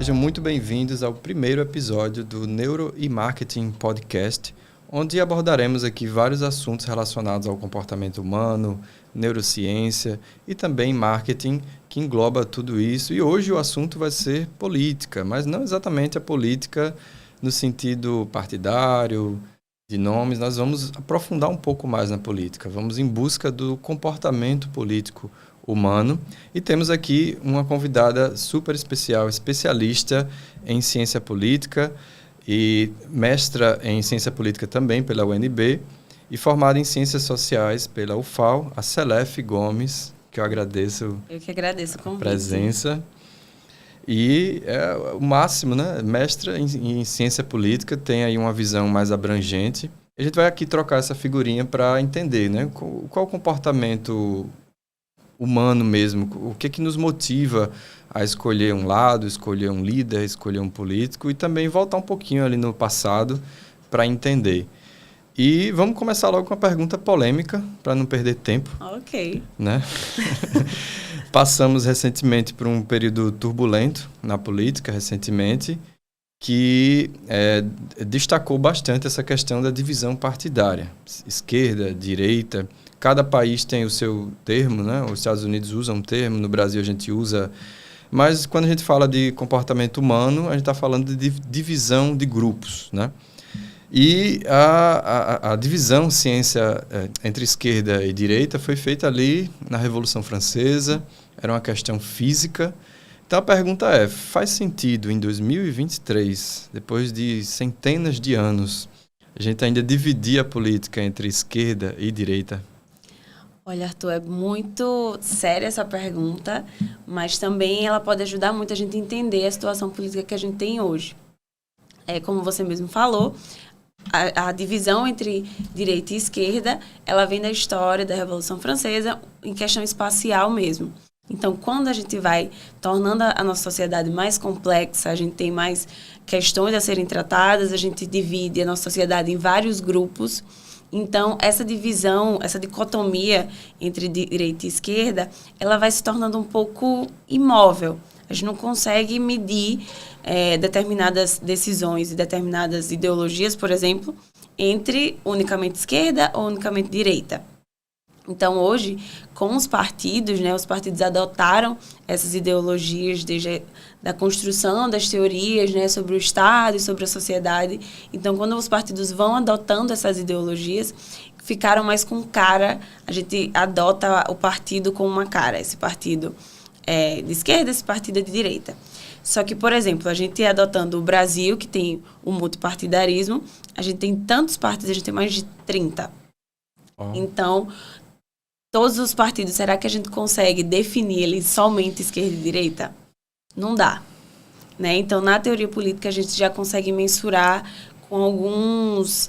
Sejam muito bem-vindos ao primeiro episódio do Neuro e Marketing Podcast, onde abordaremos aqui vários assuntos relacionados ao comportamento humano, neurociência e também marketing, que engloba tudo isso. E hoje o assunto vai ser política, mas não exatamente a política no sentido partidário, de nomes. Nós vamos aprofundar um pouco mais na política, vamos em busca do comportamento político humano. E temos aqui uma convidada super especial, especialista em ciência política e mestra em ciência política também pela UNB e formada em ciências sociais pela UFAL, a Celef Gomes, que eu agradeço. Eu que agradeço o convite. Presença. E é o máximo, né? Mestra em ciência política, tem aí uma visão mais abrangente. A gente vai aqui trocar essa figurinha para entender, né? Qual o comportamento humano mesmo, o que nos motiva a escolher um lado, escolher um líder, escolher um político e também voltar um pouquinho ali no passado para entender. E vamos começar logo com uma pergunta polêmica, para não perder tempo. Ok. Né? Passamos recentemente por um período turbulento na política, que destacou bastante essa questão da divisão partidária, esquerda, direita. Cada país tem o seu termo, né? Os Estados Unidos usam um termo, no Brasil a gente usa. Mas quando a gente fala de comportamento humano, a gente está falando de divisão de grupos, né? E a divisão ciência entre esquerda e direita foi feita ali na Revolução Francesa, era uma questão física. Então a pergunta é, faz sentido em 2023, depois de centenas de anos, a gente ainda dividir a política entre esquerda e direita? Olha, Arthur, é muito séria essa pergunta, mas também ela pode ajudar muito a gente a entender a situação política que a gente tem hoje. Como você mesmo falou, a divisão entre direita e esquerda, ela vem da história da Revolução Francesa, em questão espacial mesmo. Então, quando a gente vai tornando a nossa sociedade mais complexa, a gente tem mais questões a serem tratadas, a gente divide a nossa sociedade em vários grupos. Então, essa divisão, essa dicotomia entre direita e esquerda, ela vai se tornando um pouco imóvel. A gente não consegue medir determinadas decisões e determinadas ideologias, por exemplo, entre unicamente esquerda ou unicamente direita. Então, hoje, com os partidos, né, os partidos adotaram essas ideologias desde da construção das teorias, né, sobre o Estado e sobre a sociedade. Então, quando os partidos vão adotando essas ideologias, ficaram mais com cara, a gente adota o partido com uma cara. Esse partido é de esquerda, esse partido é de direita. Só que, por exemplo, a gente adotando o Brasil, que tem o multipartidarismo, a gente tem tantos partidos, a gente tem mais de 30. Oh. Então, todos os partidos, será que a gente consegue definir eles somente esquerda e direita? Não dá. Né? Então, na teoria política, a gente já consegue mensurar com alguns,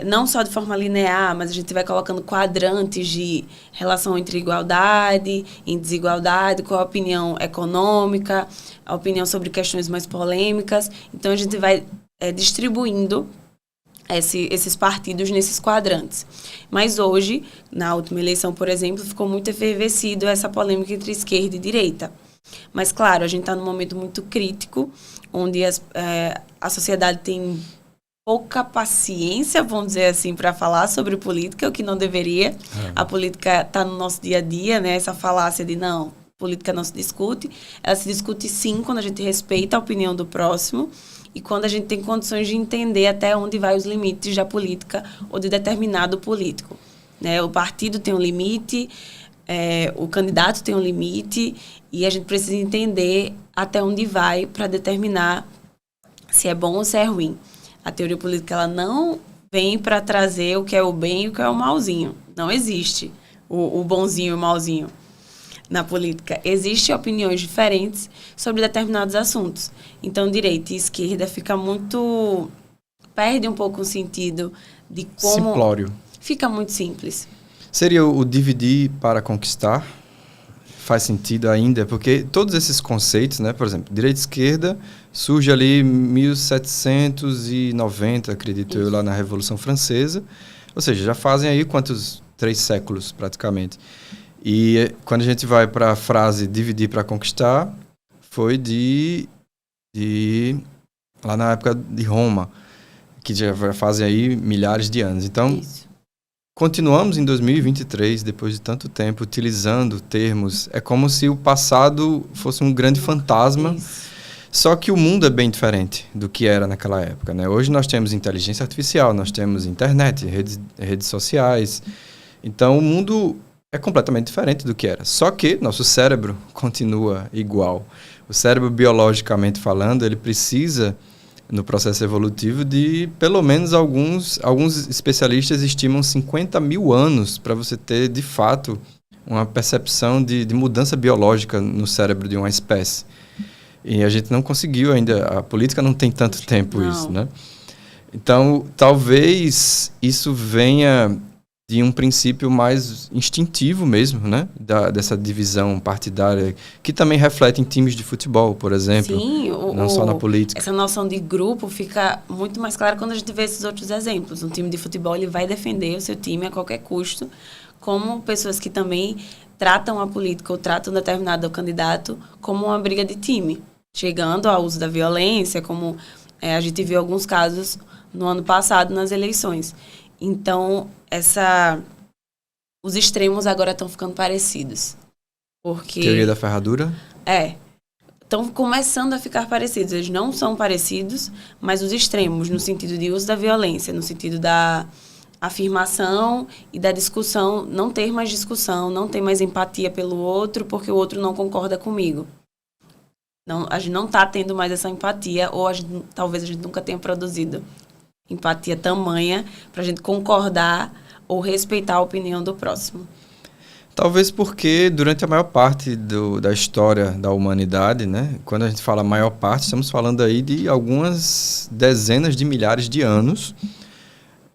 não só de forma linear, mas a gente vai colocando quadrantes de relação entre igualdade e desigualdade, com a opinião econômica, a opinião sobre questões mais polêmicas. Então, a gente vai distribuindo esses partidos nesses quadrantes. Mas hoje, na última eleição, por exemplo, ficou muito efervescido essa polêmica entre esquerda e direita. Mas, claro, a gente está num momento muito crítico, onde a sociedade tem pouca paciência, vamos dizer assim, para falar sobre política, o que não deveria. A política está no nosso dia a dia, né? Essa falácia de não, política não se discute. Ela se discute sim quando a gente respeita a opinião do próximo e quando a gente tem condições de entender até onde vai os limites da política ou de determinado político. Né? O partido tem um limite, o candidato tem um limite e a gente precisa entender até onde vai para determinar se é bom ou se é ruim. A teoria política ela não vem para trazer o que é o bem e o que é o malzinho. Não existe o bonzinho e o malzinho na política. Existem opiniões diferentes sobre determinados assuntos. Então, direita e esquerda fica muito... perde um pouco o sentido de como... Simplório. Fica muito simples. Seria o dividir para conquistar? Faz sentido ainda? Porque todos esses conceitos, né, por exemplo, direita e esquerda, surge ali em 1790, acredito eu, lá na Revolução Francesa. Ou seja, já fazem aí quantos? 3 séculos, praticamente. E quando a gente vai para a frase dividir para conquistar, foi de lá na época de Roma, que já fazem aí milhares de anos. Então, Isso. continuamos em 2023, depois de tanto tempo, utilizando termos. É como se o passado fosse um grande fantasma. Isso. Só que o mundo é bem diferente do que era naquela época, né? Hoje nós temos inteligência artificial, nós temos internet, redes sociais. Então, o mundo é completamente diferente do que era. Só que nosso cérebro continua igual. O cérebro, biologicamente falando, ele precisa, no processo evolutivo, de pelo menos alguns especialistas estimam 50 mil anos para você ter, de fato, uma percepção de mudança biológica no cérebro de uma espécie. E a gente não conseguiu ainda, a política não tem tanto tempo isso, né? Então, talvez isso venha de um princípio mais instintivo mesmo, né? Dessa divisão partidária, que também reflete em times de futebol, por exemplo. Sim, não só na política. Essa noção de grupo fica muito mais clara quando a gente vê esses outros exemplos. Um time de futebol, ele vai defender o seu time a qualquer custo, como pessoas que também tratam a política ou tratam um determinado candidato como uma briga de time, chegando ao uso da violência, como a gente viu alguns casos no ano passado nas eleições. Então, os extremos agora estão ficando parecidos. Porque, teoria da ferradura? Estão começando a ficar parecidos. Eles não são parecidos, mas os extremos, no sentido de uso da violência, no sentido da afirmação e da discussão, não ter mais discussão, não ter mais empatia pelo outro, porque o outro não concorda comigo. Não, a gente não está tendo mais essa empatia, ou talvez a gente nunca tenha produzido empatia tamanha para a gente concordar ou respeitar a opinião do próximo. Talvez porque durante a maior parte da história da humanidade, né, quando a gente fala maior parte, estamos falando aí de algumas dezenas de milhares de anos,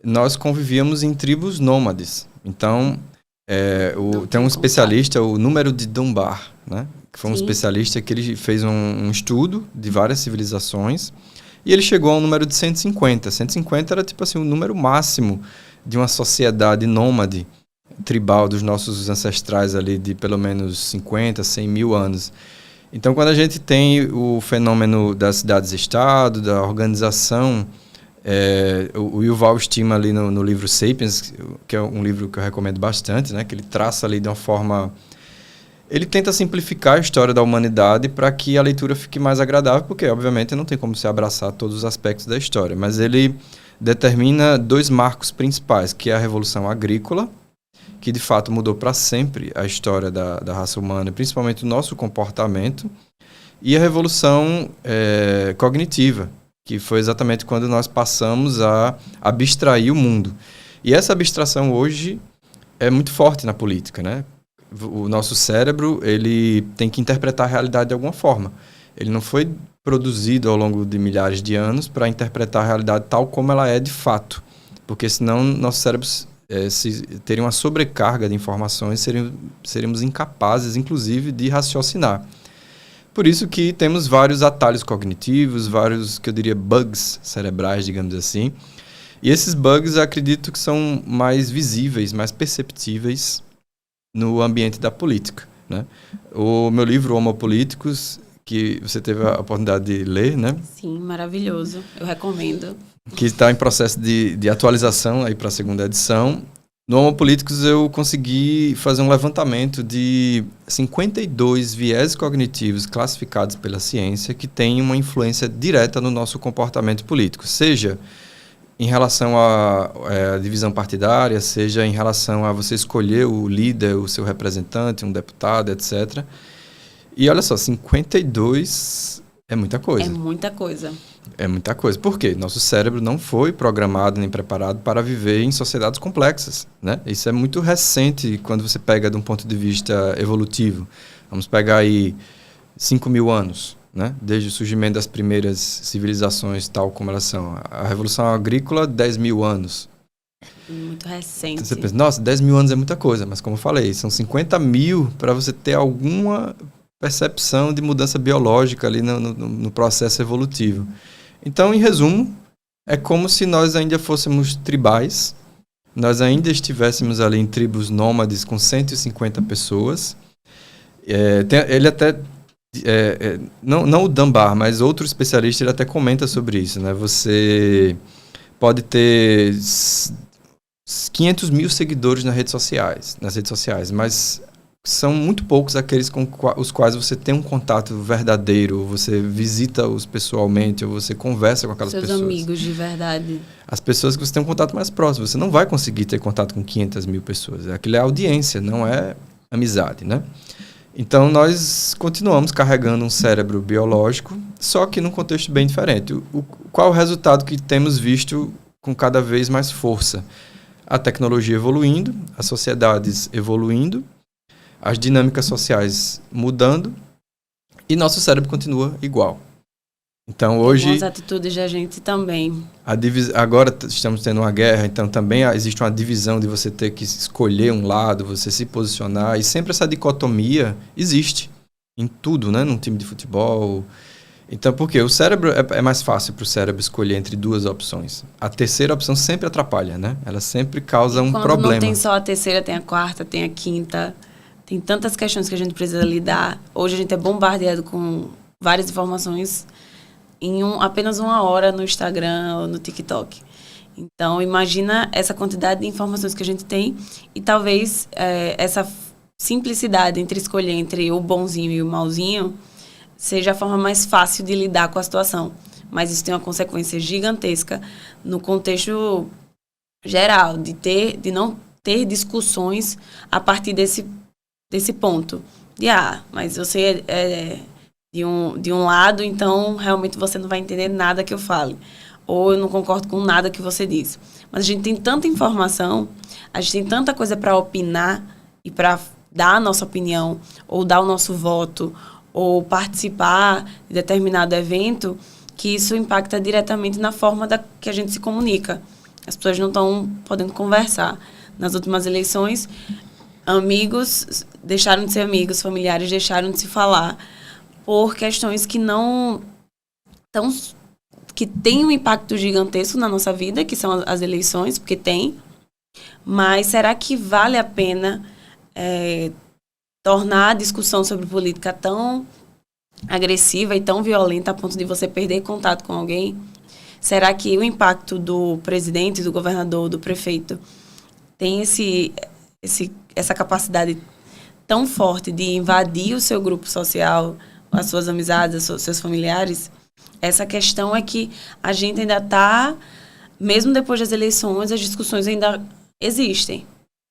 nós convivíamos em tribos nômades. Então, tem um especialista, o Número de Dunbar, né, que foi um especialista que ele fez um estudo de várias civilizações e ele chegou ao número de 150. 150 era tipo assim o número máximo de uma sociedade nômade tribal dos nossos ancestrais ali de pelo menos 50, 100 mil anos. Então, quando a gente tem o fenômeno das cidades-estado, da organização, o Yuval estima ali no livro Sapiens, que é um livro que eu recomendo bastante, né, que ele traça ali de uma forma... Ele tenta simplificar a história da humanidade para que a leitura fique mais agradável, porque, obviamente, não tem como se abraçar todos os aspectos da história. Mas ele determina 2 marcos principais, que é a Revolução Agrícola, que, de fato, mudou para sempre a história da raça humana, principalmente o nosso comportamento, e a Revolução Cognitiva, que foi exatamente quando nós passamos a abstrair o mundo. E essa abstração hoje é muito forte na política, né? O nosso cérebro, ele tem que interpretar a realidade de alguma forma. Ele não foi produzido ao longo de milhares de anos para interpretar a realidade tal como ela é de fato. Porque senão nossos cérebros teriam uma sobrecarga de informações, seríamos incapazes, inclusive, de raciocinar. Por isso que temos vários atalhos cognitivos, vários, que eu diria, bugs cerebrais, digamos assim. E esses bugs, eu acredito que são mais visíveis, mais perceptíveis no ambiente da política, né? O meu livro, Homo Políticos, que você teve a oportunidade de ler, né? Sim, maravilhoso. Eu recomendo. Que está em processo de atualização aí para a 2ª edição. No Homo Políticos eu consegui fazer um levantamento de 52 viés cognitivos classificados pela ciência que têm uma influência direta no nosso comportamento político, seja em relação à divisão partidária, seja em relação a você escolher o líder, o seu representante, um deputado, etc. E olha só, 52 é muita coisa. É muita coisa. É muita coisa. Por quê? Nosso cérebro não foi programado nem preparado para viver em sociedades complexas, né? Isso é muito recente quando você pega de um ponto de vista evolutivo. Vamos pegar aí 5 mil anos, né? Desde o surgimento das primeiras civilizações tal como elas são. A Revolução Agrícola, 10 mil anos. Muito recente. Então você pensa, nossa, 10 mil anos é muita coisa, mas como eu falei, são 50 mil para você ter alguma percepção de mudança biológica ali no processo evolutivo. Então, em resumo, é como se nós ainda fôssemos tribais, nós ainda estivéssemos ali em tribos nômades com 150 pessoas. Ele até não o Dunbar, mas outro especialista, ele até comenta sobre isso, né? Você pode ter 500 mil seguidores nas redes sociais, mas são muito poucos aqueles com os quais você tem um contato verdadeiro, você visita-os pessoalmente, ou você conversa com aquelas pessoas. Seus amigos de verdade. As pessoas que você tem um contato mais próximo. Você não vai conseguir ter contato com 500 mil pessoas. Aquilo é audiência, não é amizade, né? Então, nós continuamos carregando um cérebro biológico, só que num contexto bem diferente. Qual é o resultado que temos visto com cada vez mais força? A tecnologia evoluindo, as sociedades evoluindo, as dinâmicas sociais mudando e nosso cérebro continua igual. Então, hoje... As atitudes da gente também. Agora estamos tendo uma guerra, então também existe uma divisão de você ter que escolher um lado, você se posicionar, e sempre essa dicotomia existe em tudo, né? Num time de futebol. Então, por quê? O cérebro é mais fácil para o cérebro escolher entre duas opções. A terceira opção sempre atrapalha, né? Ela sempre causa um problema. Quando não tem só a terceira, tem a quarta, tem a quinta. Tem tantas questões que a gente precisa lidar. Hoje a gente é bombardeado com várias informações em apenas uma hora no Instagram ou no TikTok. Então, imagina essa quantidade de informações que a gente tem e talvez essa simplicidade entre escolher entre o bonzinho e o malzinho seja a forma mais fácil de lidar com a situação. Mas isso tem uma consequência gigantesca no contexto geral, de não ter discussões a partir desse ponto. Mas você é de um lado, então realmente você não vai entender nada que eu fale. Ou eu não concordo com nada que você diz. Mas a gente tem tanta informação, a gente tem tanta coisa para opinar e para dar a nossa opinião, ou dar o nosso voto, ou participar de determinado evento, que isso impacta diretamente na forma que a gente se comunica. As pessoas não estão podendo conversar. Nas últimas eleições, amigos deixaram de ser amigos, familiares deixaram de se falar por questões que que têm um impacto gigantesco na nossa vida, que são as eleições, porque tem. Mas será que vale a pena tornar a discussão sobre política tão agressiva e tão violenta a ponto de você perder contato com alguém? Será que o impacto do presidente, do governador, do prefeito tem essa capacidade tão forte de invadir o seu grupo social, as suas amizades, os seus familiares? Essa questão é que a gente ainda está, mesmo depois das eleições, as discussões ainda existem.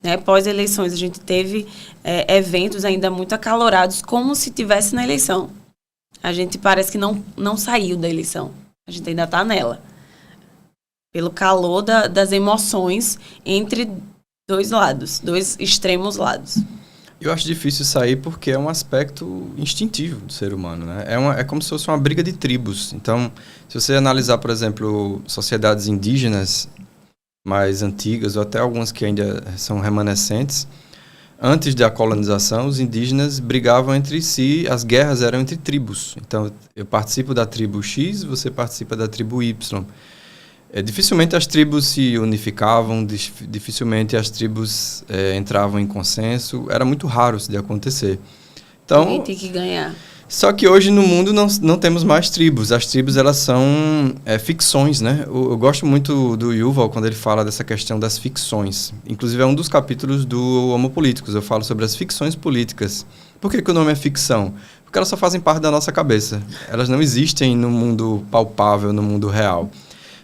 Né? Pós-eleições, a gente teve eventos ainda muito acalorados, como se estivesse na eleição. A gente parece que não saiu da eleição. A gente ainda está nela. Pelo calor das emoções entre dois lados, dois extremos lados. Eu acho difícil sair porque é um aspecto instintivo do ser humano, né? É como se fosse uma briga de tribos. Então, se você analisar, por exemplo, sociedades indígenas mais antigas, ou até algumas que ainda são remanescentes, antes da colonização, os indígenas brigavam entre si, as guerras eram entre tribos. Então, eu participo da tribo X, você participa da tribo Y. Dificilmente as tribos se unificavam, dificilmente as tribos entravam em consenso. Era muito raro isso de acontecer. Então, ninguém tem que ganhar. Só que hoje no mundo não temos mais tribos. As tribos, elas são ficções, né? Eu gosto muito do Yuval quando ele fala dessa questão das ficções. Inclusive é um dos capítulos do Homo Políticos. Eu falo sobre as ficções políticas. Por que o nome é ficção? Porque elas só fazem parte da nossa cabeça. Elas não existem no mundo palpável, no mundo real.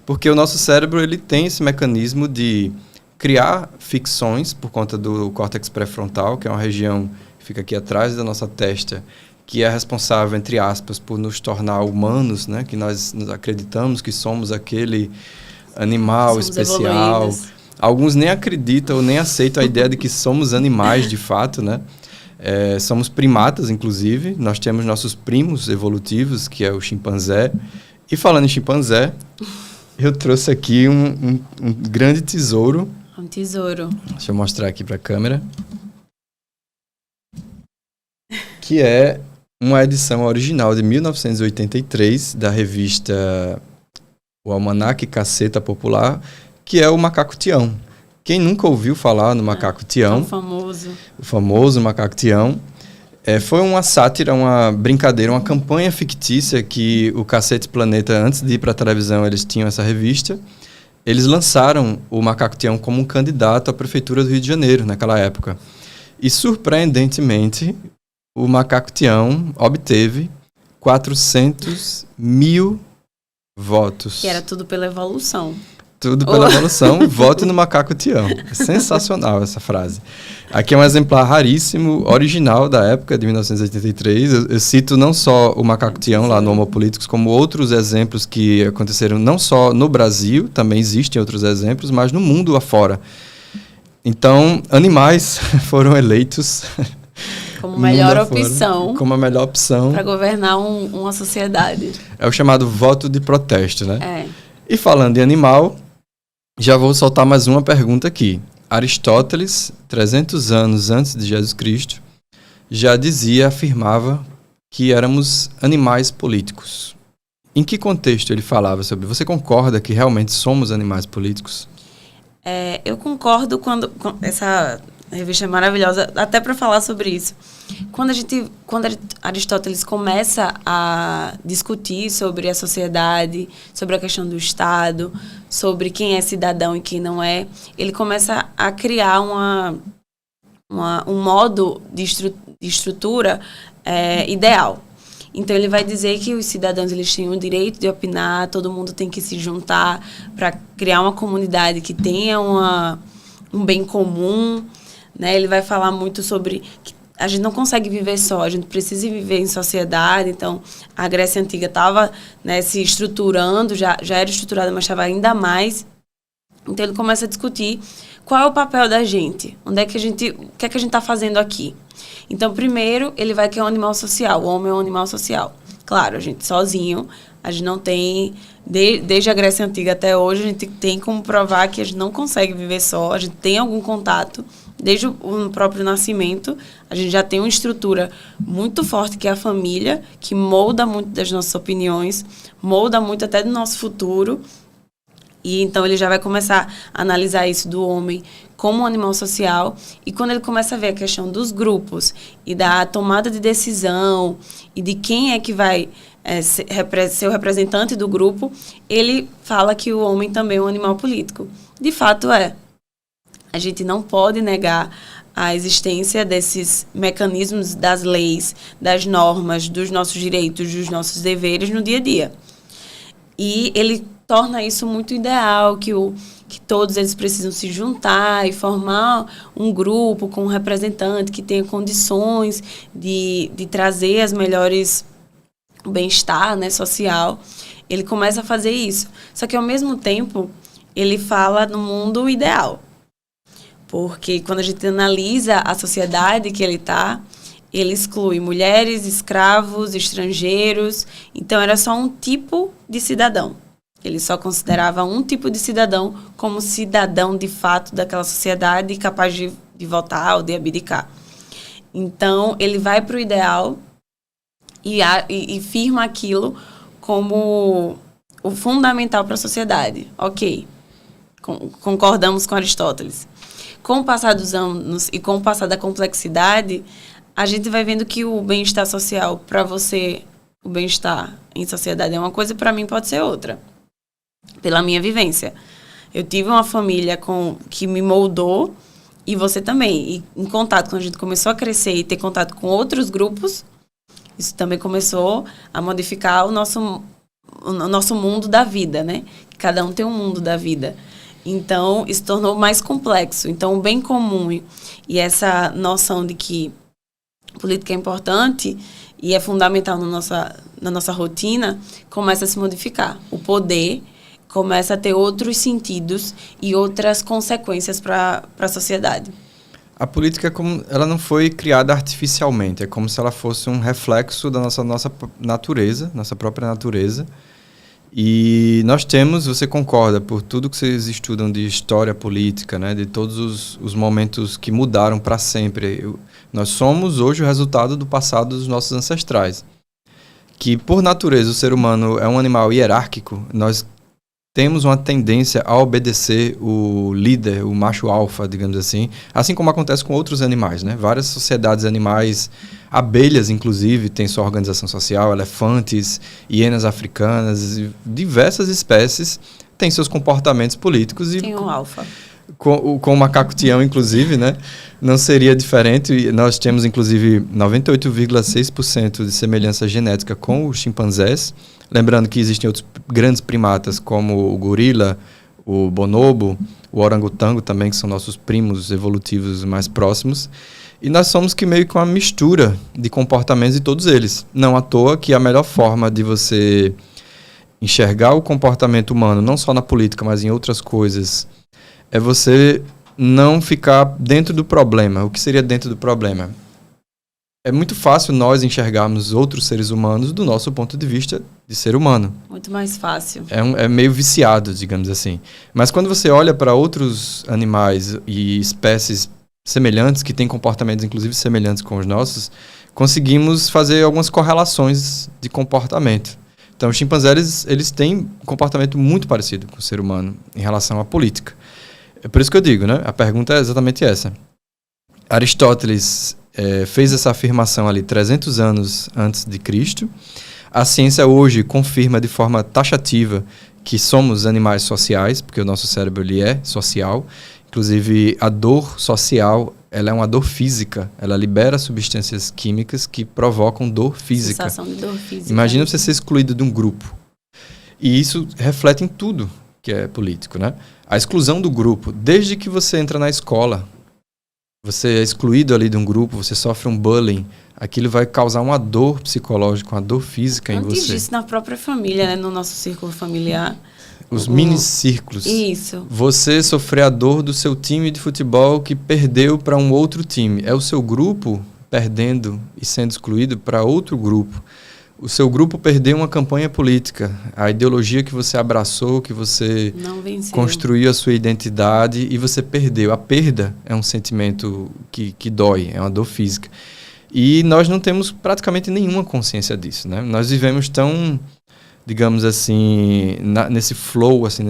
Porque o nosso cérebro, ele tem esse mecanismo de criar ficções por conta do córtex pré-frontal, que é uma região que fica aqui atrás da nossa testa, que é responsável, entre aspas, por nos tornar humanos, né? Que nós acreditamos que somos aquele animal especial. Evoluídos. Alguns nem acreditam ou nem aceitam a ideia de que somos animais de fato, né? Somos primatas, inclusive. Nós temos nossos primos evolutivos, que é o chimpanzé. E falando em chimpanzé, eu trouxe aqui um grande tesouro. Um tesouro. Deixa eu mostrar aqui para a câmera. Que é uma edição original de 1983 da revista O Almanaque Caceta Popular, que é o Macaco Tião. Quem nunca ouviu falar no Macaco Tião? Tão famoso. O famoso Macaco Tião. Foi uma sátira, uma brincadeira, uma campanha fictícia que o Cacete Planeta, antes de ir para a televisão, eles tinham essa revista. Eles lançaram o Macaco Tião como um candidato à Prefeitura do Rio de Janeiro, naquela época. E, surpreendentemente, o Macaco Tião obteve 400 mil votos. Que era tudo pela evolução. Tudo pela evolução, vote no Macaco Tião. É sensacional essa frase. Aqui é um exemplar raríssimo, original da época de 1983. Eu cito não só o Macaco Tião lá no Homo Políticos, como outros exemplos que aconteceram não só no Brasil, também existem outros exemplos, mas no mundo afora. Então, animais foram eleitos como melhor opção. Como a melhor opção para governar uma sociedade. É o chamado voto de protesto, né? É. E falando em animal, já vou soltar mais uma pergunta aqui. Aristóteles, 300 anos antes de Jesus Cristo, já afirmava que éramos animais políticos. Em que contexto ele falava sobre? Você concorda que realmente somos animais políticos? Eu concordo com essa revista é maravilhosa, até para falar sobre isso. Quando Aristóteles começa a discutir sobre a sociedade, sobre a questão do Estado, sobre quem é cidadão e quem não é, ele começa a criar um modo de estrutura ideal. Então, ele vai dizer que os cidadãos eles têm o direito de opinar, todo mundo tem que se juntar para criar uma comunidade que tenha um bem comum, né? Ele vai falar muito sobre que a gente não consegue viver só, a gente precisa viver em sociedade. Então, a Grécia Antiga estava, né, se estruturando, já era estruturada, mas estava ainda mais. Então, ele começa a discutir qual é o papel da gente, o que é que a gente está fazendo aqui. Então, primeiro, ele vai que é um animal social, o homem é um animal social. Claro, a gente sozinho, a gente não tem, desde a Grécia Antiga até hoje, a gente tem como provar que a gente não consegue viver só, a gente tem algum contato. Desde o próprio nascimento, a gente já tem uma estrutura muito forte, que é a família, que molda muito das nossas opiniões, molda muito até do nosso futuro. E então ele já vai começar a analisar isso do homem como um animal social. E quando ele começa a ver a questão dos grupos e da tomada de decisão e de quem é que vai ser o representante do grupo, ele fala que o homem também é um animal político. De fato é. A gente não pode negar a existência desses mecanismos das leis, das normas, dos nossos direitos, dos nossos deveres no dia a dia. E ele torna isso muito ideal, que todos eles precisam se juntar e formar um grupo com um representante que tenha condições de trazer as melhores bem-estar, né, social. Ele começa a fazer isso. Só que, ao mesmo tempo, ele fala no mundo ideal. Porque quando a gente analisa a sociedade que ele está, ele exclui mulheres, escravos, estrangeiros. Então, era só um tipo de cidadão. Ele só considerava um tipo de cidadão como cidadão, de fato, daquela sociedade capaz de votar ou de abdicar. Então, ele vai para o ideal e firma aquilo como o fundamental para a sociedade. Ok, concordamos com Aristóteles. Com o passar dos anos e com o passar da complexidade, a gente vai vendo que o bem-estar social, para você, o bem-estar em sociedade é uma coisa, para mim pode ser outra. Pela minha vivência. Eu tive uma família que me moldou, e você também. E em contato, quando a gente começou a crescer e ter contato com outros grupos, isso também começou a modificar o nosso mundo da vida, né? Cada um tem um mundo da vida. Então, isso tornou mais complexo. Então, o bem comum e essa noção de que política é importante e é fundamental na nossa rotina, começa a se modificar. O poder começa a ter outros sentidos e outras consequências para a sociedade. A política, ela não foi criada artificialmente, é como se ela fosse um reflexo da nossa natureza, nossa própria natureza. E nós temos, você concorda, por tudo que vocês estudam de história política, né, de todos os momentos que mudaram para sempre. Nós somos hoje o resultado do passado dos nossos ancestrais. Que, por natureza, o ser humano é um animal hierárquico. Nós temos uma tendência a obedecer o líder, o macho alfa, digamos assim como acontece com outros animais, né? Várias sociedades animais, abelhas, inclusive, têm sua organização social, elefantes, hienas africanas, diversas espécies têm seus comportamentos políticos. Tem um alfa. Com o macaco-tião, inclusive, né? Não seria diferente. Nós temos, inclusive, 98,6% de semelhança genética com os chimpanzés. Lembrando que existem outros grandes primatas, como o gorila, o bonobo, o orangotango também, que são nossos primos evolutivos mais próximos. E nós somos que meio que uma mistura de comportamentos de todos eles. Não à toa que a melhor forma de você enxergar o comportamento humano, não só na política, mas em outras coisas, é você não ficar dentro do problema. O que seria dentro do problema? É muito fácil nós enxergarmos outros seres humanos do nosso ponto de vista de ser humano. Muito mais fácil. É meio viciado, digamos assim. Mas quando você olha para outros animais e espécies semelhantes, que têm comportamentos inclusive semelhantes com os nossos, conseguimos fazer algumas correlações de comportamento. Então, os chimpanzés, eles têm um comportamento muito parecido com o ser humano em relação à política. É por isso que eu digo, né? A pergunta é exatamente essa. Aristóteles fez essa afirmação ali 300 anos antes de Cristo. A ciência hoje confirma de forma taxativa que somos animais sociais, porque o nosso cérebro ele é social. Inclusive, a dor social, ela é uma dor física. Ela libera substâncias químicas que provocam dor física. Sensação de dor física. Imagina você ser excluído de um grupo. E isso reflete em tudo que é político, né? A exclusão do grupo, desde que você entra na escola, você é excluído ali de um grupo, você sofre um bullying, aquilo vai causar uma dor psicológica, uma dor física em você. Antes disso, na própria família, né? No nosso círculo familiar. Os mini-círculos. Isso. Você sofrer a dor do seu time de futebol que perdeu para um outro time. É o seu grupo perdendo e sendo excluído para outro grupo. O seu grupo perdeu uma campanha política. A ideologia que você abraçou, que você construiu a sua identidade e você perdeu. A perda é um sentimento que dói, é uma dor física. E nós não temos praticamente nenhuma consciência disso, né? Nós vivemos tão, digamos assim, nesse flow, assim,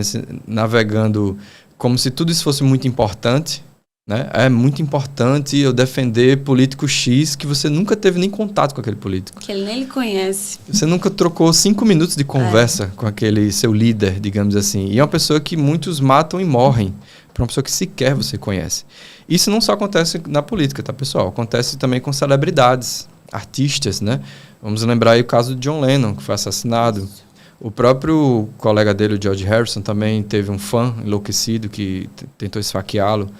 navegando como se tudo isso fosse muito importante, né? É muito importante eu defender político X que você nunca teve nem contato com aquele político. Que ele nem lhe conhece. Você nunca trocou 5 minutos de conversa com aquele seu líder, digamos assim. E é uma pessoa que muitos matam e morrem para uma pessoa que sequer você conhece. Isso não só acontece na política, tá, pessoal? Acontece também com celebridades, artistas, né? Vamos lembrar aí o caso de John Lennon, que foi assassinado. O próprio colega dele, o George Harrison, também teve um fã enlouquecido que tentou esfaqueá-lo.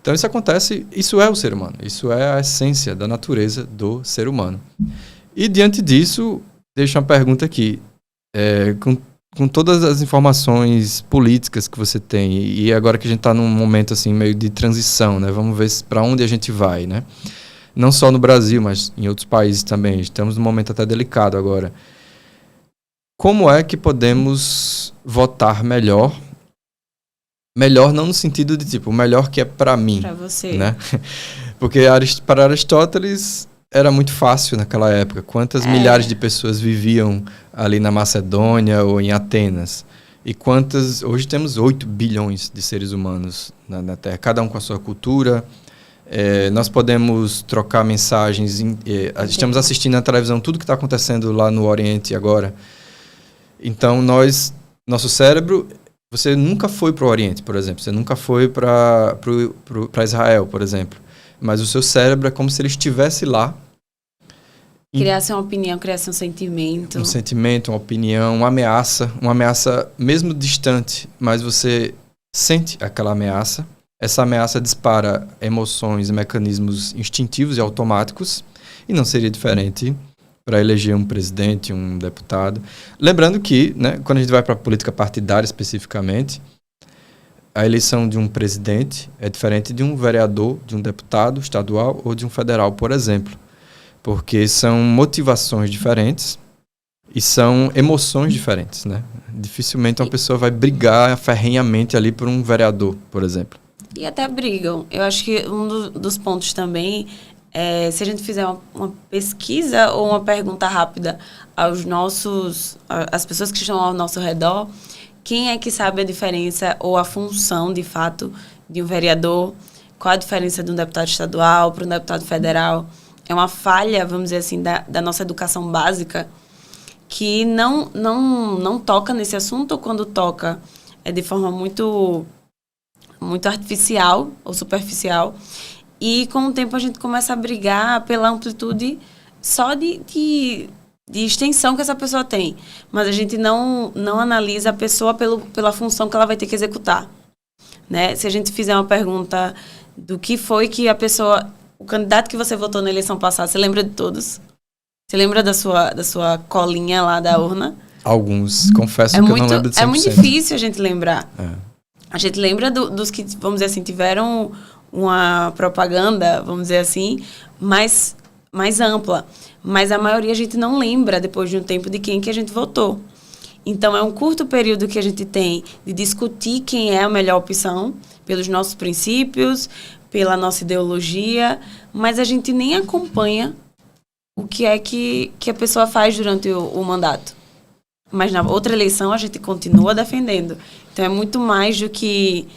Então isso acontece, isso é o ser humano, isso é a essência da natureza do ser humano. E diante disso, deixo uma pergunta aqui, com todas as informações políticas que você tem, e agora que a gente está num momento assim meio de transição, né? Vamos ver para onde a gente vai, né? Não só no Brasil, mas em outros países também, estamos num momento até delicado agora. Como é que podemos votar melhor? Melhor não no sentido de, tipo, o melhor que é para mim. Para você. Né? Porque para Aristóteles era muito fácil naquela época. Quantas milhares de pessoas viviam ali na Macedônia ou em Atenas? E quantas... Hoje temos 8 bilhões de seres humanos na Terra, cada um com a sua cultura. Nós podemos trocar mensagens. Estamos assistindo na televisão tudo que está acontecendo lá no Oriente agora. Então, nosso cérebro... Você nunca foi para o Oriente, por exemplo. Você nunca foi para Israel, por exemplo. Mas o seu cérebro é como se ele estivesse lá. Criasse uma opinião, criasse um sentimento. Um sentimento, uma opinião, uma ameaça mesmo distante, mas você sente aquela ameaça. Essa ameaça dispara emoções e mecanismos instintivos e automáticos. E não seria diferente para eleger um presidente, um deputado. Lembrando que, né, quando a gente vai para a política partidária especificamente, a eleição de um presidente é diferente de um vereador, de um deputado estadual ou de um federal, por exemplo. Porque são motivações diferentes e são emoções diferentes, né? Dificilmente uma pessoa vai brigar ferrenhamente ali por um vereador, por exemplo. E até brigam. Eu acho que um dos pontos também... se a gente fizer uma pesquisa ou uma pergunta rápida às pessoas que estão ao nosso redor, quem é que sabe a diferença ou a função, de fato, de um vereador? Qual a diferença de um deputado estadual para um deputado federal? É uma falha, vamos dizer assim, da nossa educação básica, que não toca nesse assunto, ou quando toca é de forma muito artificial ou superficial. E com o tempo a gente começa a brigar pela amplitude só de extensão que essa pessoa tem. Mas a gente não analisa a pessoa pela função que ela vai ter que executar. Né? Se a gente fizer uma pergunta do que foi que a pessoa... O candidato que você votou na eleição passada, você lembra de todos? Você lembra da sua colinha lá da urna? Alguns. Confesso que eu não lembro de 100%. É muito difícil a gente lembrar. É. A gente lembra dos que, vamos dizer assim, tiveram uma propaganda, vamos dizer assim, mais ampla. Mas a maioria a gente não lembra, depois de um tempo, de quem que a gente votou. Então, é um curto período que a gente tem de discutir quem é a melhor opção, pelos nossos princípios, pela nossa ideologia, mas a gente nem acompanha o que é que a pessoa faz durante o mandato. Mas na outra eleição a gente continua defendendo. Então é muito mais do que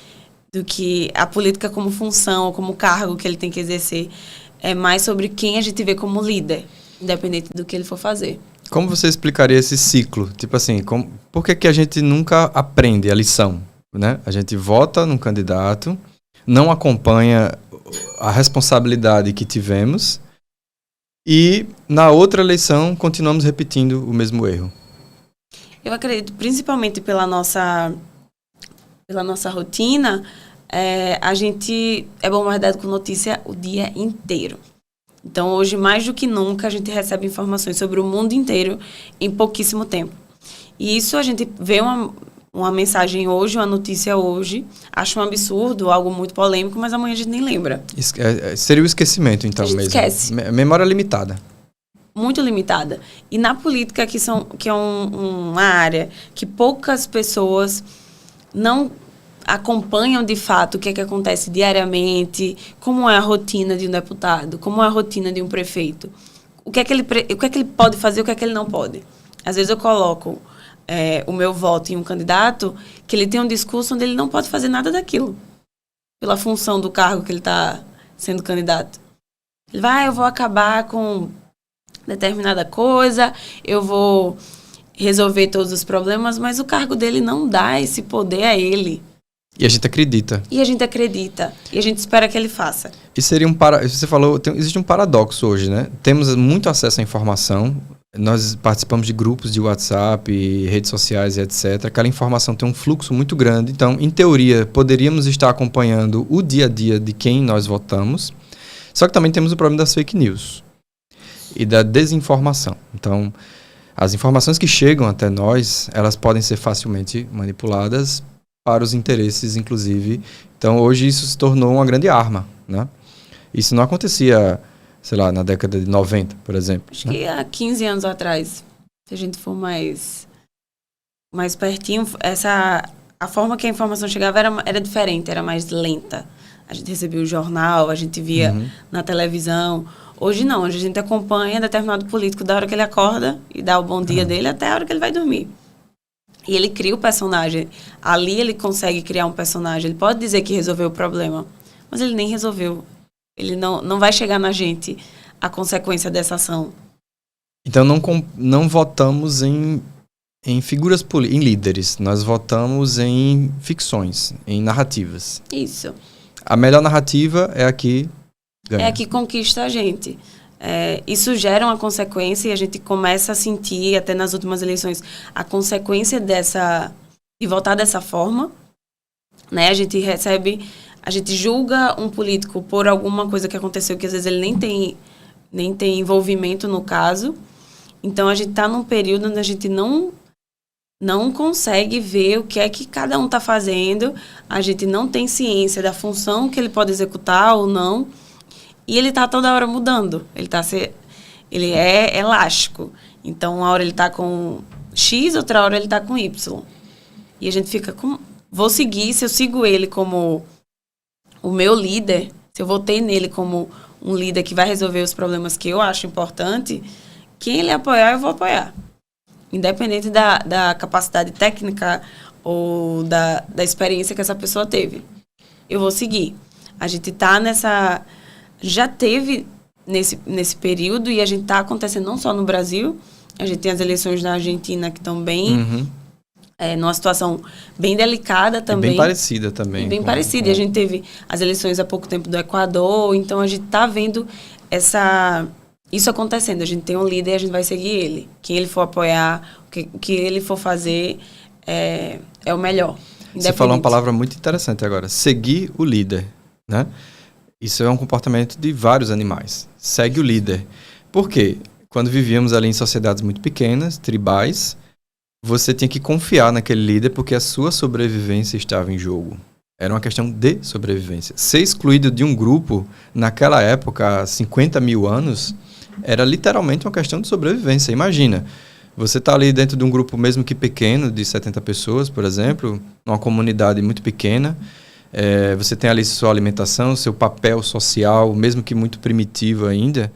a política como função ou como cargo que ele tem que exercer. É mais sobre quem a gente vê como líder, independente do que ele for fazer. Como você explicaria esse ciclo? Tipo assim, por que a gente nunca aprende a lição? Né? A gente vota num candidato, não acompanha a responsabilidade que tivemos e na outra eleição continuamos repetindo o mesmo erro. Eu acredito, principalmente pela nossa rotina, a gente é bombardeado com notícia o dia inteiro. Então, hoje, mais do que nunca, a gente recebe informações sobre o mundo inteiro em pouquíssimo tempo. E isso a gente vê uma mensagem hoje, uma notícia hoje, acha um absurdo, algo muito polêmico, mas amanhã a gente nem lembra. Seria o esquecimento, então, mesmo. Esquece. Memória limitada. Muito limitada. E na política, que é uma área que poucas pessoas não acompanham de fato o que é que acontece diariamente, como é a rotina de um deputado, como é a rotina de um prefeito, o que é que ele pode fazer, o que é que ele não pode. Às vezes eu coloco o meu voto em um candidato que ele tem um discurso onde ele não pode fazer nada daquilo, pela função do cargo que ele está sendo candidato. Ele vai, eu vou acabar com determinada coisa, eu vou resolver todos os problemas, mas o cargo dele não dá esse poder a ele. E a gente acredita. E a gente espera que ele faça. E seria você falou, existe um paradoxo hoje, né? Temos muito acesso à informação, nós participamos de grupos de WhatsApp, redes sociais e etc. Aquela informação tem um fluxo muito grande, então, em teoria, poderíamos estar acompanhando o dia a dia de quem nós votamos, só que também temos o problema das fake news e da desinformação. Então, as informações que chegam até nós, elas podem ser facilmente manipuladas para os interesses, inclusive. Então, hoje isso se tornou uma grande arma, né? Isso não acontecia, sei lá, na década de 90, por exemplo. Acho que há 15 anos atrás, se a gente for mais pertinho, a forma que a informação chegava era diferente, era mais lenta. A gente recebia o jornal, a gente via na televisão. Hoje não, hoje a gente acompanha determinado político da hora que ele acorda e dá o bom dia dele até a hora que ele vai dormir. E ele cria o personagem. Ali ele consegue criar um personagem. Ele pode dizer que resolveu o problema, mas ele nem resolveu. Ele não vai chegar na gente a consequência dessa ação. Então não votamos em figuras políticas, em líderes. Nós votamos em ficções, em narrativas. Isso. A melhor narrativa é a que ganha. É a que conquista a gente. Isso gera uma consequência e a gente começa a sentir, até nas últimas eleições, a consequência de votar dessa forma. Né? A gente julga um político por alguma coisa que aconteceu que às vezes ele nem tem envolvimento no caso. Então a gente está num período onde a gente não consegue ver o que é que cada um está fazendo, a gente não tem ciência da função que ele pode executar ou não. E ele está toda hora mudando. Ele é elástico. Então, uma hora ele está com X, outra hora ele está com Y. E a gente fica vou seguir, se eu sigo ele como o meu líder, se eu votei nele como um líder que vai resolver os problemas que eu acho importante, quem ele apoiar, eu vou apoiar. Independente da capacidade técnica ou da experiência que essa pessoa teve. Eu vou seguir. A gente tá nessa... Já teve nesse período e a gente tá acontecendo não só no Brasil, a gente tem as eleições na Argentina que estão bem... numa situação bem delicada também. E bem parecida também. Bem parecida. E a gente teve as eleições há pouco tempo do Equador, então a gente tá vendo isso acontecendo. A gente tem um líder e a gente vai seguir ele. Quem ele for apoiar, o que ele for fazer é o melhor. Você falou uma palavra muito interessante agora. Seguir o líder, né? Isso é um comportamento de vários animais. Segue o líder. Por quê? Quando vivíamos ali em sociedades muito pequenas, tribais, você tinha que confiar naquele líder porque a sua sobrevivência estava em jogo. Era uma questão de sobrevivência. Ser excluído de um grupo, naquela época, há 50 mil anos, era literalmente uma questão de sobrevivência. Imagina, você está ali dentro de um grupo mesmo que pequeno, de 70 pessoas, por exemplo, numa comunidade muito pequena, você tem ali sua alimentação, seu papel social, mesmo que muito primitivo ainda,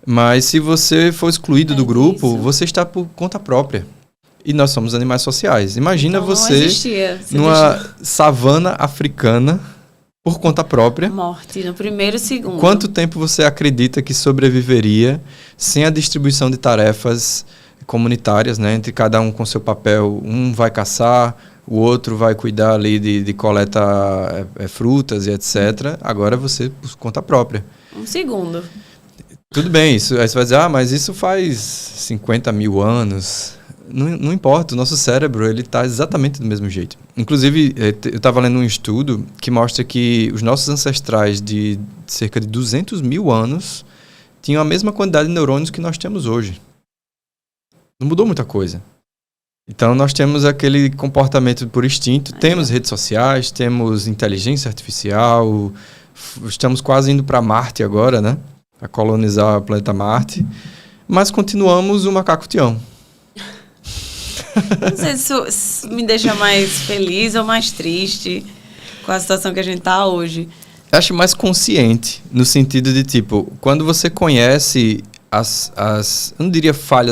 mas se você for excluído do grupo, você está por conta própria. E nós somos animais sociais. Imagina então, você numa savana africana, por conta própria. Morte no primeiro segundo. Quanto tempo você acredita que sobreviveria sem a distribuição de tarefas comunitárias, né? Entre cada um com seu papel? Um vai caçar, o outro vai cuidar ali de coletar frutas e etc. Agora você por conta própria. Um segundo. Tudo bem, isso, aí você vai dizer, mas isso faz 50 mil anos... Não importa, o nosso cérebro ele está exatamente do mesmo jeito. Inclusive, eu estava lendo um estudo que mostra que os nossos ancestrais de cerca de 200 mil anos tinham a mesma quantidade de neurônios que nós temos hoje. Não mudou muita coisa. Então, nós temos aquele comportamento por instinto, temos redes sociais, temos inteligência artificial, estamos quase indo para Marte agora, né? A colonizar o planeta Marte, mas continuamos o macaco-tião. Não sei se isso me deixa mais feliz ou mais triste com a situação que a gente tá hoje. Eu acho mais consciente, no sentido de, tipo, quando você conhece eu não diria falhas